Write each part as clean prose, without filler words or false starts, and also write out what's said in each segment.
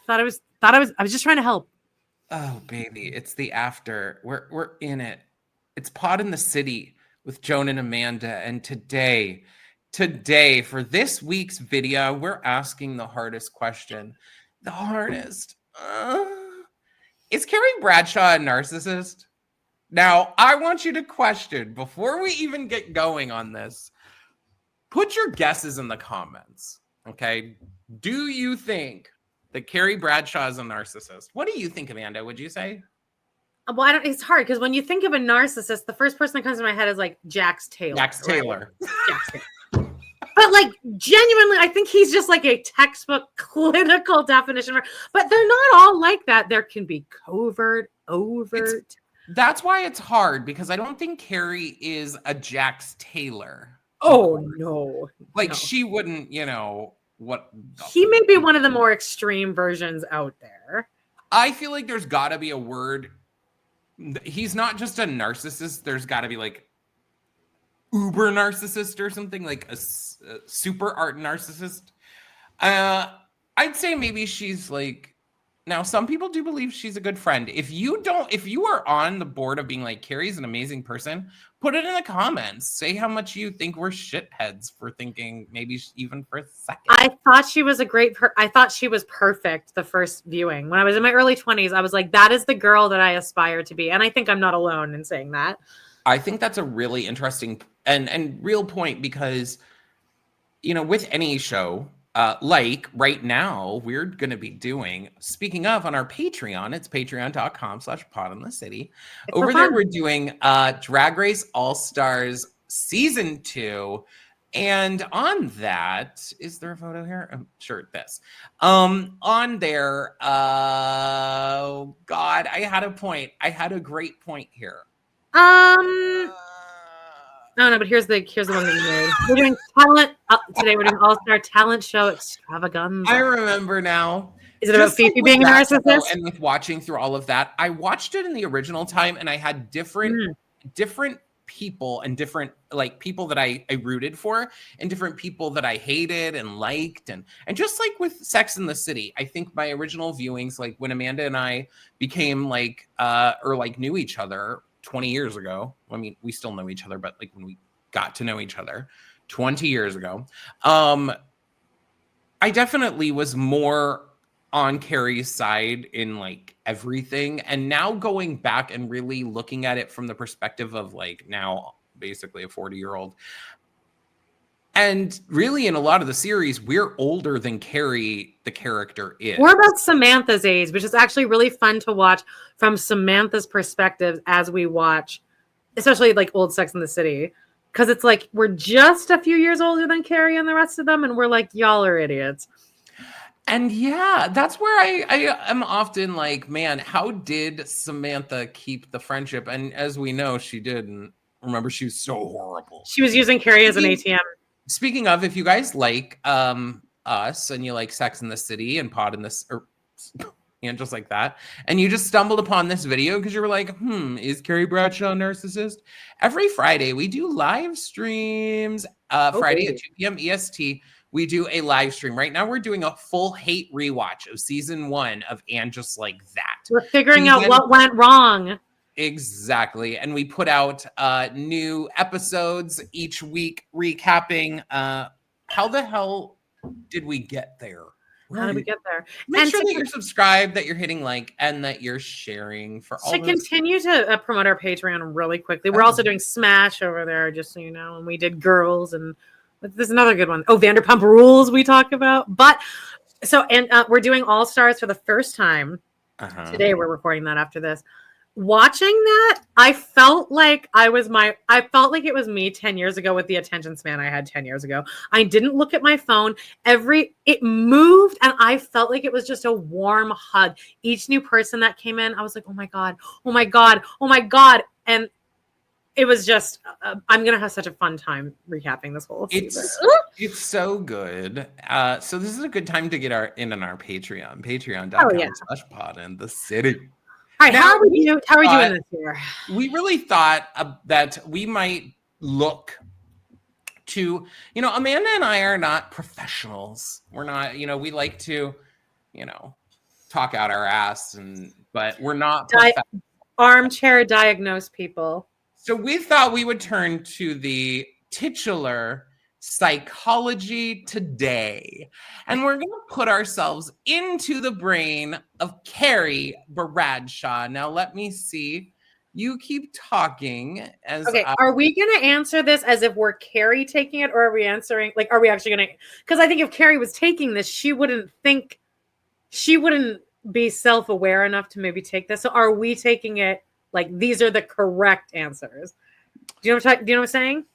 I was just trying to help. Oh, baby, it's the after. We're in it. It's Pod in the City with Joan and Amanda. And today, for this week's video, we're asking the hardest question. The hardest. Is Carrie Bradshaw a narcissist? Now, I want you to question, before we even get going on this, put your guesses in the comments, okay? Do you think that Carrie Bradshaw is a narcissist? What do you think, Amanda, would you say? Well, it's hard because when you think of a narcissist, the first person that comes to my head is like JAX Taylor. JAX Taylor. Right? JAX Taylor. But like genuinely, I think he's just like a textbook clinical definition. But they're not all like that. There can be covert, overt. That's why it's hard, because I don't think Carrie is a JAX Taylor. Oh, no. Like, no. She wouldn't, what. He may be one of the more extreme versions out there. I feel like there's got to be a word. He's not just a narcissist. There's got to be like uber narcissist or something, like a super art narcissist. I'd say maybe she's like, now some people do believe she's a good friend. If you are on the board of being like, Carrie's an amazing person, put it in the comments. Say how much you think we're shitheads for thinking maybe even for a second. I thought she was I thought she was perfect the first viewing. When I was in my early 20s, I was like, that is the girl that I aspire to be. And I think I'm not alone in saying that. I think that's a really interesting and real point, because, with any show, like right now, we're going to be doing, speaking of, on our Patreon, it's patreon.com/podinthecity. Over there, we're doing Drag Race All-Stars Season 2. And on that, is there a photo here? I'm sure this. On there, oh God, I had a point. I had a great point here. No, but here's the one that you made. We're doing talent today. We're doing All-Star Talent Show Extravaganza. I remember now. Is it about Fifi being a narcissist? And with watching through all of that, I watched it in the original time, and I had different people and different people that I rooted for, and different people that I hated and liked, and just like with Sex and the City, I think my original viewings, like when Amanda and I became knew each other 20 years ago. I mean, we still know each other, but like when we got to know each other 20 years ago, I definitely was more on Carrie's side in like everything. And now going back and really looking at it from the perspective of like now basically a 40-year-old. And really, in a lot of the series, we're older than Carrie, the character, is. We're about Samantha's age, which is actually really fun to watch from Samantha's perspective as we watch, especially like old Sex and the City. Because it's like we're just a few years older than Carrie and the rest of them, and we're like, y'all are idiots. And yeah, that's where I am often like, man, how did Samantha keep the friendship? And as we know, she didn't. Remember, she was so horrible. She was using Carrie as an ATM. Speaking of, if you guys like us and you like Sex in the City and Pod in this, or just like that, and you just stumbled upon this video because you were like, is Carrie Bradshaw a narcissist? Every Friday we do live streams. Friday at 2 p.m. EST, we do a live stream. Right now we're doing a full hate rewatch of season 1 of And Just Like That. We're figuring out what went wrong. Exactly. And we put out new episodes each week recapping how the hell did we get there? How did we get there? Make sure that you're subscribed, that you're hitting like, and that you're sharing for all. To continue to promote our Patreon really quickly, we're also doing Smash over there, just so you know. And we did Girls, and there's another good one. Oh, Vanderpump Rules we talk about. But we're doing All Stars for the first time. Today we're recording that after this. Watching that, I felt like it was me 10 years ago with the attention span I had 10 years ago. I didn't look at my phone. It moved, and I felt like it was just a warm hug. Each new person that came in, I was like, oh my God, oh my God, oh my God. And it was just, I'm going to have such a fun time recapping this whole season. It's so good. So this is a good time to get in on our Patreon, patreon.com/podinthecity. All right, how are we doing this year? We really thought that we might look to, Amanda and I are not professionals. We're not, we like to, talk out our ass, but we're not armchair diagnose people. So we thought we would turn to the titular Psychology Today, and we're going to put ourselves into the brain of Carrie Bradshaw. Now, let me see. You keep talking as are we going to answer this as if we're Carrie taking it, or are we answering, like, are we actually going to, because I think if Carrie was taking this, she wouldn't be self-aware enough to maybe take this. So are we taking it like these are the correct answers? Do you know what I'm saying?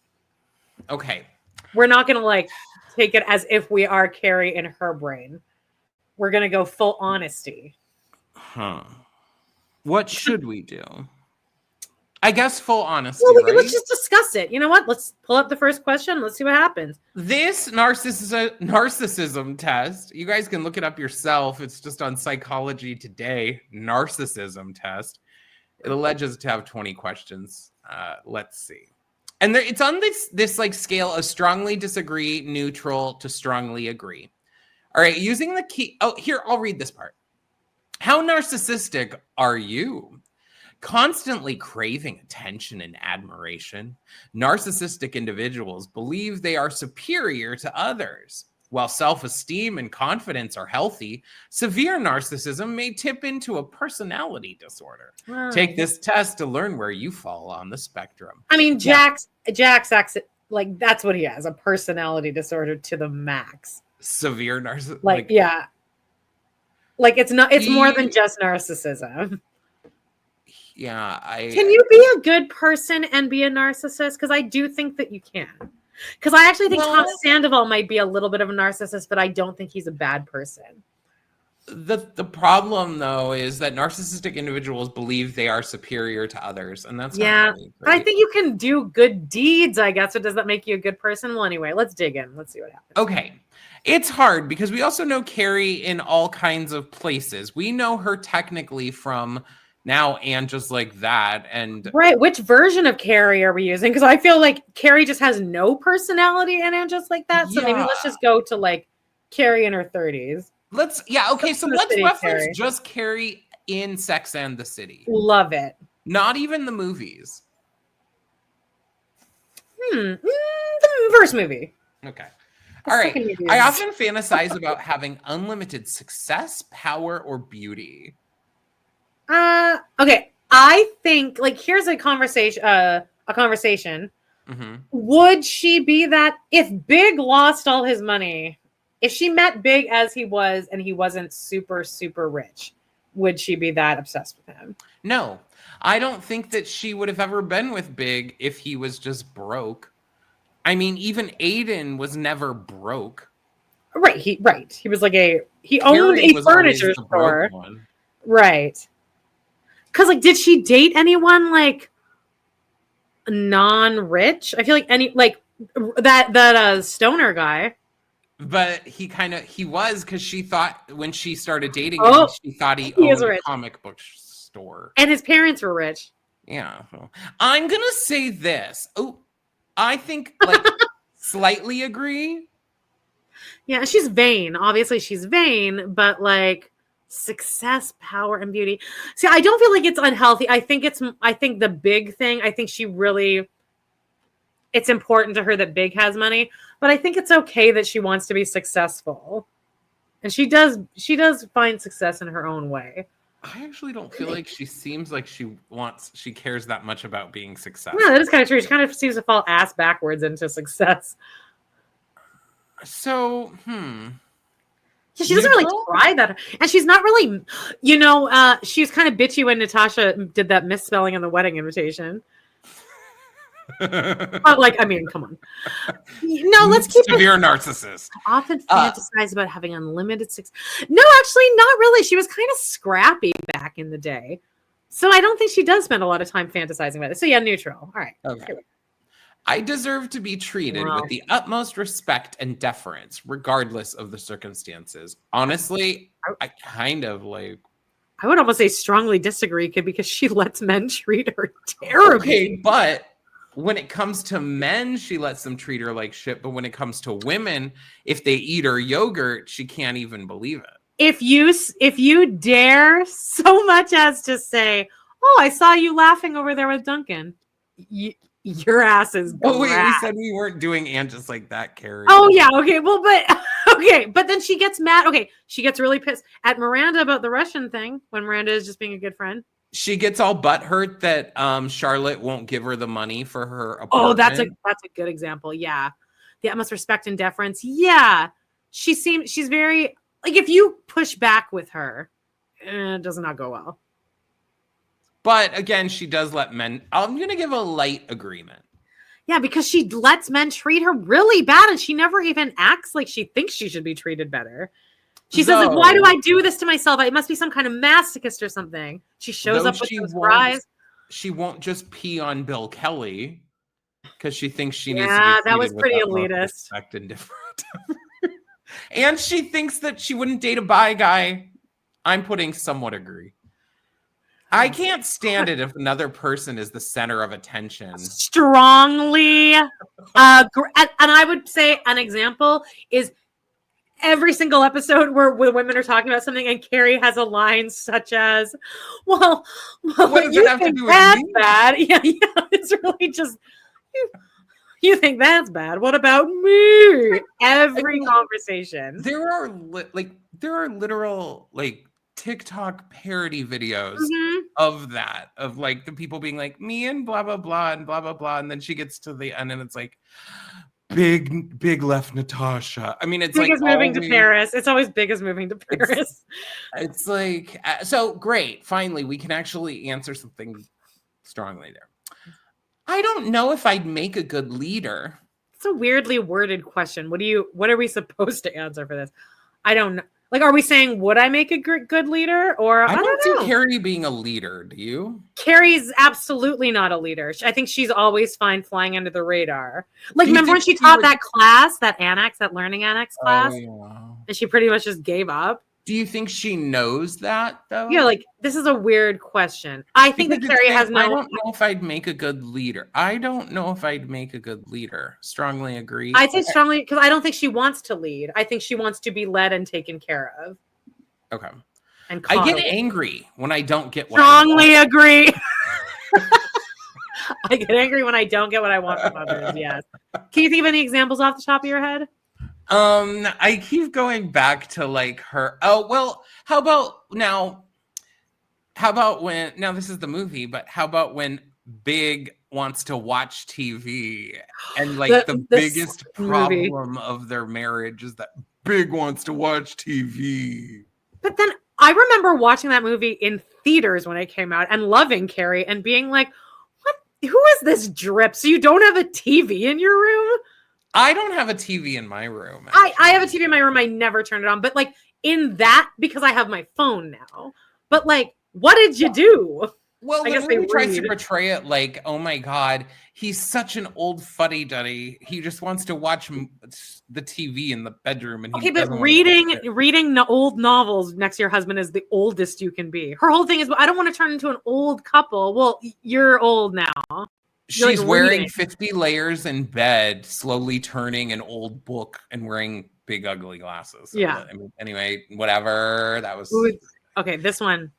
Okay. We're not going to like take it as if we are Carrie in her brain. We're going to go full honesty. What should we do? I guess full honesty, well, right? Let's just discuss it. You know what? Let's pull up the first question. Let's see what happens. This narcissism test, you guys can look it up yourself. It's just on Psychology Today, narcissism test. It alleges to have 20 questions. Let's see. And it's on this like scale of strongly disagree, neutral to strongly agree. All right, using the key. Oh, here, I'll read this part. How narcissistic are you? Constantly craving attention and admiration, narcissistic individuals believe they are superior to others. While self-esteem and confidence are healthy, severe narcissism may tip into a personality disorder. Take this test to learn where you fall on the spectrum. I mean, Jax acts like that's what he has, a personality disorder to the max. Severe narcissism. Like, yeah. Like it's more than just narcissism. Yeah, Can you be a good person and be a narcissist? Because I do think that you can. Because I actually think Tom Sandoval might be a little bit of a narcissist, but I don't think he's a bad person. The problem, though, is that narcissistic individuals believe they are superior to others, and that's not really great. I think you can do good deeds, I guess. So does that make you a good person? Well, anyway, let's dig in. Let's see what happens. Okay. It's hard because we also know Carrie in all kinds of places. We know her technically from Now and Just Like That. And right, which version of Carrie are we using? Because I feel like Carrie just has no personality in And Just Like That. So maybe let's just go to like Carrie in her 30s. Okay, so let's reference just Carrie in Sex and the City. Love it. Not even the movies. The first movie. Okay. All right. I often fantasize about having unlimited success, power, or beauty. Okay. I think like here's a conversation. Mm-hmm. Would she be that if Big lost all his money? If she met Big as he was and he wasn't super, super rich, would she be that obsessed with him? No, I don't think that she would have ever been with Big if he was just broke. I mean, even Aiden was never broke. Right. He was like he owned a furniture store. Right. Because like, did she date anyone like non-rich? I feel like that stoner guy. But he was, because she thought when she started dating him, she thought he owned a comic book store. And his parents were rich. Yeah. I'm going to say this. Oh, I think like slightly agree. Yeah, she's vain. Obviously she's vain, but like success, power, and beauty. See, I don't feel like it's unhealthy. I think the big thing, I think it's important to her that Big has money, but I think it's okay that she wants to be successful. And she does find success in her own way. I actually don't feel like she seems like she cares that much about being successful. Yeah, that is kind of true. She kind of seems to fall ass backwards into success. So, Yeah, she doesn't really try that. And she's not really, she was kind of bitchy when Natasha did that misspelling on the wedding invitation. But like, I mean, come on. No, let's keep severe narcissist. I often fantasize about having unlimited success. No, actually, not really. She was kind of scrappy back in the day. So I don't think she does spend a lot of time fantasizing about it. So yeah, neutral. All right. Okay. I deserve to be treated with the utmost respect and deference, regardless of the circumstances. Honestly, I kind of like... I would almost say strongly disagree because she lets men treat her terribly. Okay, but when it comes to men, she lets them treat her like shit. But when it comes to women, if they eat her yogurt, she can't even believe it. if you dare so much as to say, "Oh, I saw you laughing over there with Duncan," your ass is. Oh wait, we said we weren't doing and just like that, Carrie. Oh yeah, okay. Well, but then she gets mad. Okay, she gets really pissed at Miranda about the Russian thing when Miranda is just being a good friend. She gets all butthurt that Charlotte won't give her the money for her apartment. Oh, that's a good example. Yeah, the utmost respect and deference. Yeah, she's very like, if you push back with her, it does not go well. But again, she does let men. I'm gonna give a light agreement. Yeah, because she lets men treat her really bad, and she never even acts like she thinks she should be treated better. She says, like, why do I do this to myself? It must be some kind of masochist or something. She shows up with those cries. She won't just pee on Bill Kelly because she thinks she needs to be. Yeah, that was pretty elitist. Respect and different. And she thinks that she wouldn't date a bi guy. I'm putting somewhat agree. I can't stand it if another person is the center of attention. Strongly. And I would say an example is every single episode where women are talking about something and Carrie has a line such as, well what does you have think to do with that's me? Bad. Yeah, it's really just, you think that's bad. What about me? Every conversation. There are literal like TikTok parody videos of that, of like the people being like, me and blah blah blah and blah blah blah, and then she gets to the end and it's like big left Natasha. I mean, it's big like as moving to Paris. It's always big as moving to Paris. It's like, so great. Finally, we can actually answer something strongly there. I don't know if I'd make a good leader. It's a weirdly worded question. What are we supposed to answer for this? I don't know. Like, are we saying, would I make a good leader? Or I don't see Carrie being a leader. Do you? Carrie's absolutely not a leader. I think she's always fine flying under the radar. Like, remember when she taught that class, that learning annex class? Oh, yeah. And she pretty much just gave up. Do you think she knows that, though? Yeah, like, this is a weird question. I think that Carrie has no... I don't know if I'd make a good leader. Strongly agree. I'd say strongly, because I don't think she wants to lead. I think she wants to be led and taken care of. Okay. And I get angry when I don't get what strongly I want. Agree. I get angry when I don't get what I want from others, yes. Can you think of any examples off the top of your head? I keep going back to like her. Oh, well, how about when, now this is the movie, but how about when Big wants to watch TV and like the biggest problem of their marriage is that Big wants to watch TV. But then I remember watching that movie in theaters when it came out and loving Carrie and being like, what? Who is this drip? So you don't have a TV in your room? I don't have a TV in my room. I have a TV in my room. I never turn it on. But like in that, because I have my phone now. But like, what did you do? Well, the movie tries to portray it like, oh my God, he's such an old fuddy-duddy. He just wants to watch the TV in the bedroom. And but reading old novels next to your husband is the oldest you can be. Her whole thing is, I don't want to turn into an old couple. Well, you're old now. She's like wearing 50 layers in bed, slowly turning an old book and wearing big ugly glasses. So yeah. Anyway, whatever. That was okay. This one.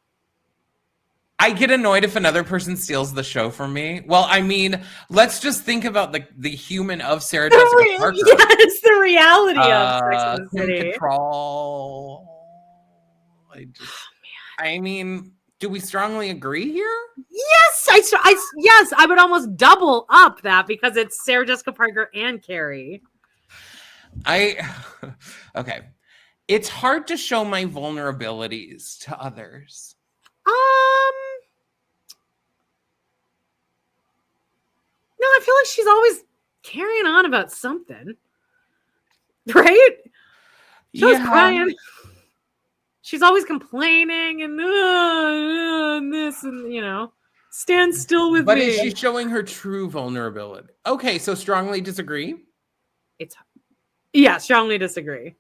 I get annoyed if another person steals the show from me. Well, I mean, let's just think about the human of Sarah Jessica Parker. Yes, the reality of Sex and the City. Control. I mean, do we strongly agree here? Yes, yes, I would almost double up that because it's Sarah Jessica Parker and Carrie. Okay. It's hard to show my vulnerabilities to others. No, I feel like she's always carrying on about something. Right? She was crying. She's always complaining and this and, stand still with me. But is she showing her true vulnerability? Okay, so strongly disagree? Strongly disagree.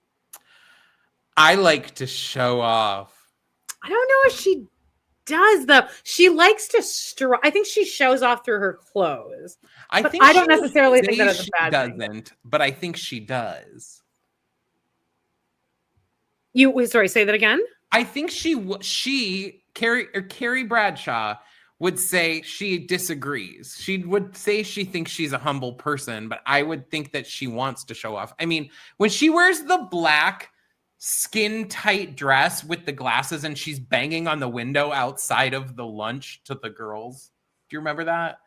I like to show off. I don't know if she does, though. She likes to I think she shows off through her clothes. I don't necessarily think that is a bad thing. But I think she does. Sorry, say that again. I think Carrie Bradshaw would say she disagrees. She would say she thinks she's a humble person, but I would think that she wants to show off. I mean, when she wears the black skin tight dress with the glasses and she's banging on the window outside of the lunch to the girls. Do you remember that?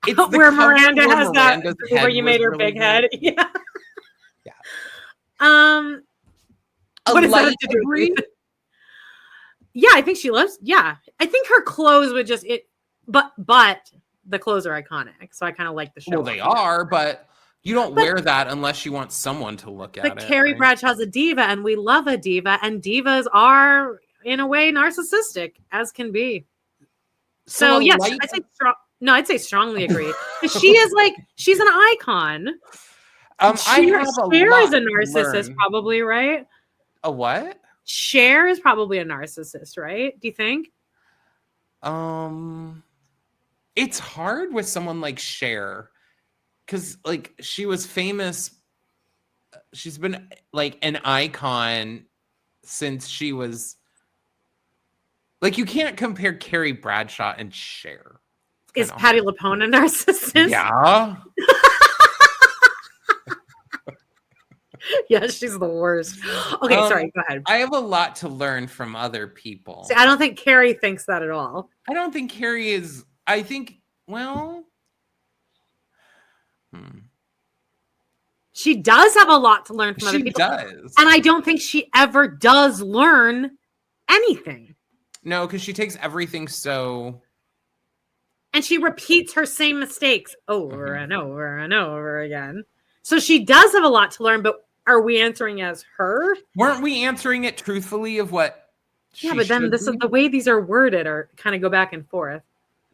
It's where Miranda has Miranda's that where you made her really big head. Yeah. Yeah. What does that have to do with it? Yeah, I think she loves. Yeah, I think her clothes would just but the clothes are iconic, so I kind of like the show. Well, they are, but you don't wear that unless you want someone to look at it. But Carrie Bradshaw's a diva, and we love a diva, and divas are in a way narcissistic as can be. So yes, I'd say I'd say strongly agree. She is she's an icon. Cher is a narcissist, probably, right? A what? Cher is probably a narcissist, right? Do you think? It's hard with someone like Cher because she was famous. She's been an icon since she was you can't compare Carrie Bradshaw and Cher. Is Patti LuPone a narcissist? Yeah. Yeah, she's the worst. Okay, sorry, go ahead. I have a lot to learn from other people. See, I don't think Carrie thinks that at all. I don't think Carrie is. I think, she does have a lot to learn from other people. She does. And I don't think she ever does learn anything. No, because she takes everything so... And she repeats her same mistakes over and over and over again. So she does have a lot to learn, but are we answering as her? Weren't we answering it truthfully of what she but then this is the way these are worded or kind of go back and forth.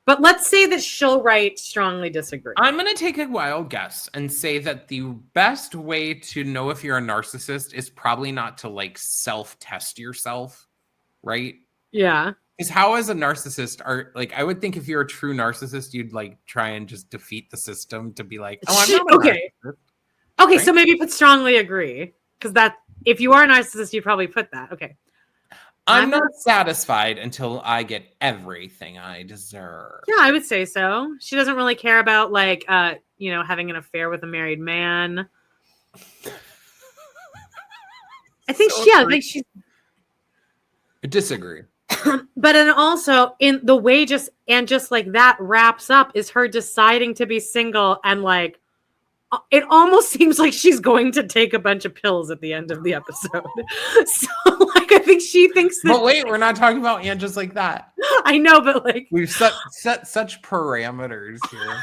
But let's say that she'll write strongly disagree. I'm going to take a wild guess and say that the best way to know if you're a narcissist is probably not to self-test yourself, right? Yeah. Because how as a narcissist I would think if you're a true narcissist, you'd try and just defeat the system to be I'm not a narcissist. Okay, right? So maybe put strongly agree. Because if you are a narcissist, you probably put that. Okay. I'm not satisfied until I get everything I deserve. Yeah, I would say so. She doesn't really care about having an affair with a married man. I think she's I disagree. But then also in the way just like that wraps up is her deciding to be single and it almost seems like she's going to take a bunch of pills at the end of the episode. So I think she thinks that. But wait, we're not talking about Anne just like that. I know, but we've set such parameters here.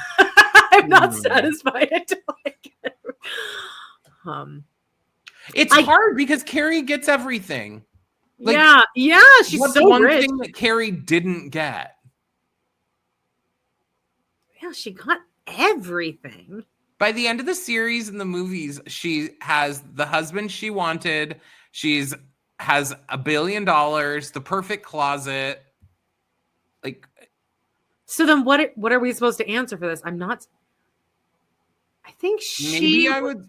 I'm not satisfied until I get it. It's hard because Carrie gets everything. Yeah, she's what's so one rich. thing that Carrie didn't get? Yeah, she got everything. By the end of the series and the movies, she has the husband she wanted. Has $1 billion, the perfect closet. So then what are we supposed to answer for this? I'm not. I think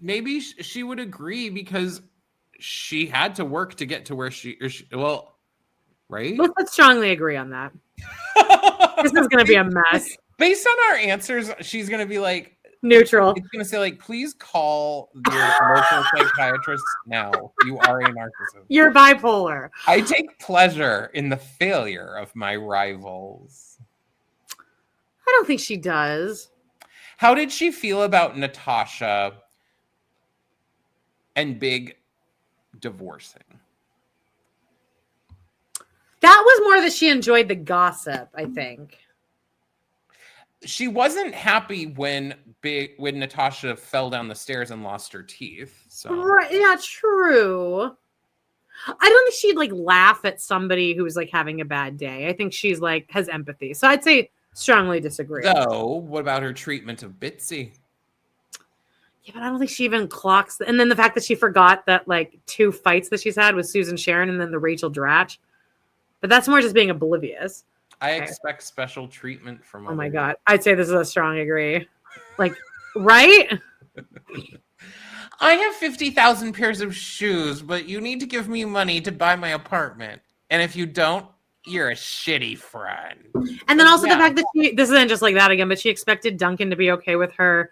maybe she would agree because she had to work to get to where right? Let's strongly agree on that. This is going to be a mess. Based on our answers, she's going to be neutral. It's going to say please call your local psychiatrist now. You are a narcissist. You're bipolar. I take pleasure in the failure of my rivals. I don't think she does. How did she feel about Natasha and Big divorcing? That was more that she enjoyed the gossip, I think. She wasn't happy when Natasha fell down the stairs and lost her teeth. So right, yeah, true. I don't think she'd laugh at somebody who's having a bad day. I think she's has empathy. So I'd say strongly disagree. So what about her treatment of Bitsy? Yeah, but I don't think she even clocks. And then the fact that she forgot that 2 fights that she's had with Susan Sharon and then the Rachel Dratch. But that's more just being oblivious. I expect special treatment from. Oh my God. I'd say this is a strong agree. Right? I have 50,000 pairs of shoes, but you need to give me money to buy my apartment. And if you don't, you're a shitty friend. And then also the fact that this isn't just like that again, but she expected Duncan to be okay with her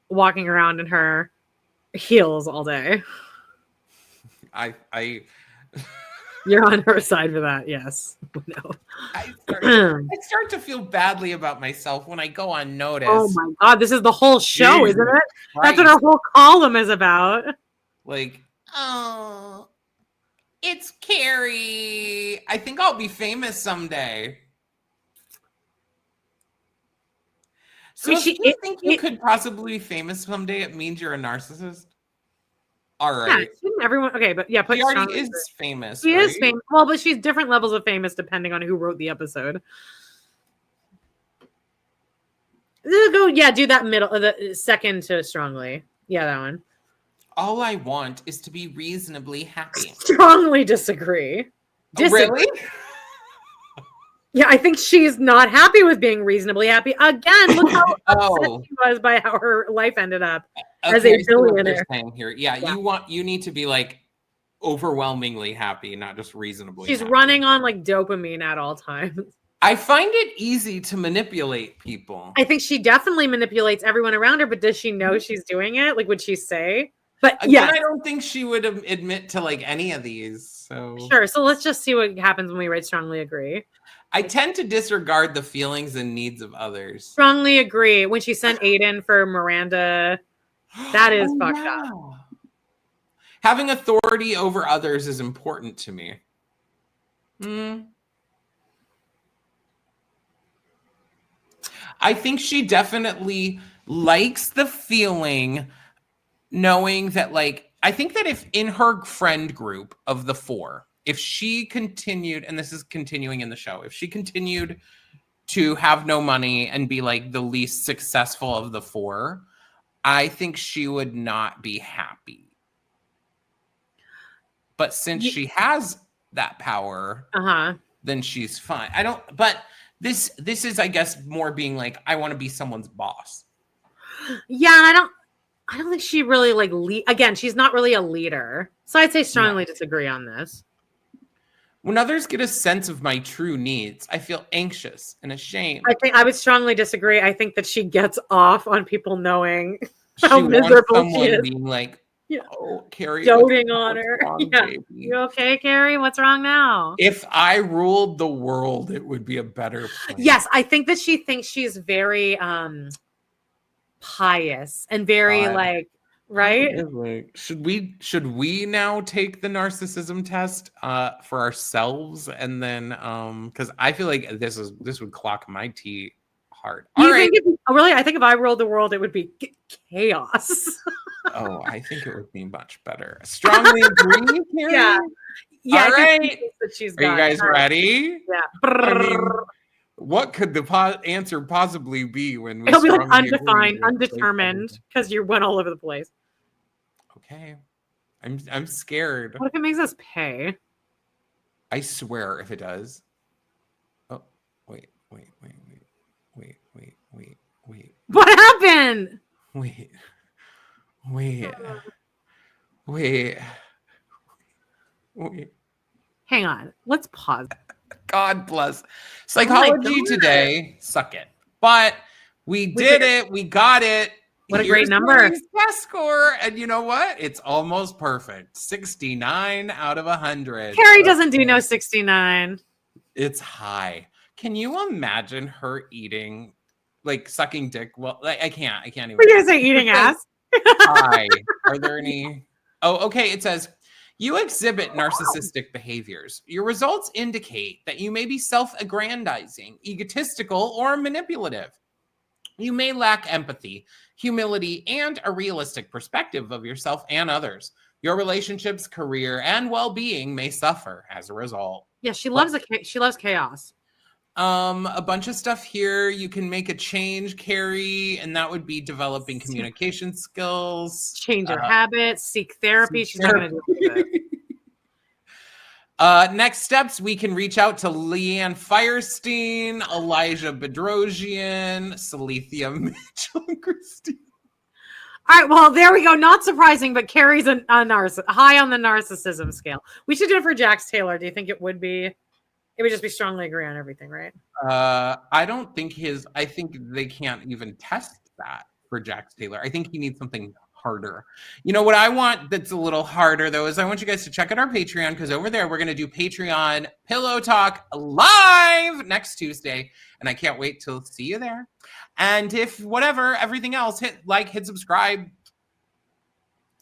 walking around in her heels all day. You're on her side for that, yes. No. I start to feel badly about myself when I go unnoticed. Oh my God, this is the whole show, isn't it? Right. That's what our whole column is about. Like, oh, it's Carrie. I think I'll be famous someday. So if you think you could possibly be famous someday, it means you're a narcissist? All right. Yeah, everyone. Okay, but yeah, she already is famous. She is famous. Well, but she's different levels of famous depending on who wrote the episode. Go, yeah, do that middle, the second to strongly. Yeah, that one. All I want is to be reasonably happy. Strongly disagree. Really? Yeah, I think she's not happy with being reasonably happy. Again, look how upset she was by how her life ended up as a billionaire. Here. Yeah, you need to be like overwhelmingly happy, not just reasonably She's happy. running on like dopamine at all times. I find it easy to manipulate people. I think she definitely manipulates everyone around her, but does she know she's doing it? Like, would she say? But yeah, I don't think she would admit to like any of these. So sure. So let's just see what happens when we write strongly agree. I tend to disregard the feelings and needs of others. Strongly agree. When she sent Aiden for Miranda, that is fucked up. Having authority over others is important to me. I think she definitely likes the feeling, knowing that, like, I think that if in her friend group of the 4, if she continued, and this is continuing in the show, if she continued to have no money and be like the least successful of the 4, I think she would not be happy. But since she has that power, then she's fine. But this is, I guess, more being like, I want to be someone's boss. Yeah, I don't think she really like again, she's not really a leader. So I'd say strongly disagree on this. When others get a sense of my true needs, I feel anxious and ashamed. I think I would strongly disagree. I think that she gets off on people knowing how miserable she is. Being like, oh, Carrie, doting on her. Wrong, baby? You okay, Carrie? What's wrong now? If I ruled the world, it would be a better place. Yes, I think that she thinks she's very pious and very like, right? Should we now take the narcissism test for ourselves, and then because I feel like this would clock my tea hard. Really? I think if I ruled the world, it would be chaos. Oh, I think it would be much better. Strongly agree, Carrie? Yeah. All right. That she's Are you guys ready? Yeah. I mean, what could the answer possibly be when we? It'll be like undefined, undetermined, because you went all over the place. Okay, I'm scared. What if it makes us pay? I swear, if it does. Oh, wait. What happened? Wait. Hang on. Let's pause. God bless. Psychology today. Suck it. But we did it. We got it. What a great number. Test score. And you know what? It's almost perfect. 69 out of 100. Carrie doesn't do no 69. It's high. Can you imagine her eating, like sucking dick? Well, like, I can't even. We're going to say eating ass. Hi. Are there any? Oh, okay. It says, you exhibit narcissistic behaviors. Your results indicate that you may be self-aggrandizing, egotistical, or manipulative. You may lack empathy, humility, and a realistic perspective of yourself and others. Your relationships, career, and well-being may suffer as a result. Yeah, she loves chaos. A bunch of stuff here. You can make a change, Carrie, and that would be developing communication skills. Change your habits, seek therapy. She's not going to do it. Next steps, we can reach out to Leanne Firestein, Elijah Bedrosian, Salethia Mitchell, and Christine. All right, well, there we go. Not surprising, but Carrie's a high on the narcissism scale. We should do it for JAX Taylor. Do you think it would be? It would just be strongly agree on everything, right? I don't think I think they can't even test that for JAX Taylor. I think he needs something harder. You know what I want that's a little harder though is I want you guys to check out our Patreon, because over there we're going to do Patreon Pillow Talk live next Tuesday, and I can't wait to see you there. And if whatever, everything else, hit like, hit subscribe.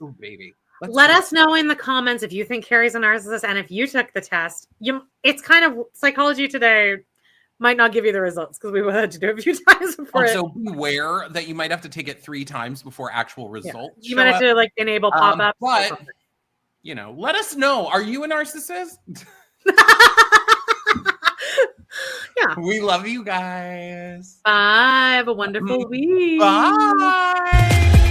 Oh baby. Let us know in the comments if you think Carrie's a narcissist, and if you took the test. It's kind of Psychology Today might not give you the results because we had to do it a few times before. Also, beware that you might have to take it 3 times before actual results. You might have to like enable pop-ups. But you know, let us know. Are you a narcissist? Yeah. We love you guys. Bye. Have a wonderful week. Bye.